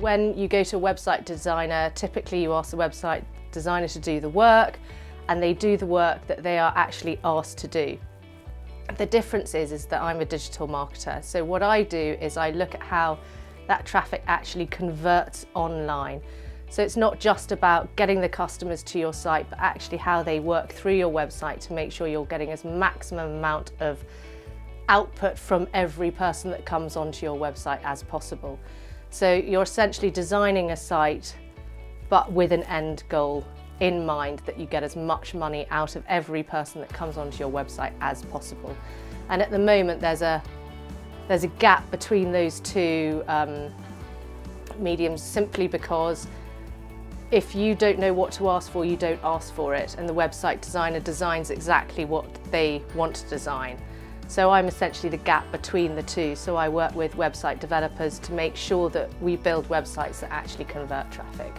When you go to a website designer, typically you ask the website designer to do the work, and they do the work that they are actually asked to do. The difference is that I'm a digital marketer. So what I do is I look at how that traffic actually converts online. So it's not just about getting the customers to your site, but actually how they work through your website to make sure you're getting as maximum amount of output from every person that comes onto your website as possible. So you're essentially designing a site, but with an end goal in mind, that you get as much money out of every person that comes onto your website as possible. And at the moment there's a gap between those two mediums, simply because if you don't know what to ask for, you don't ask for it, and the website designer designs exactly what they want to design. So I'm essentially the gap between the two. So I work with website developers to make sure that we build websites that actually convert traffic.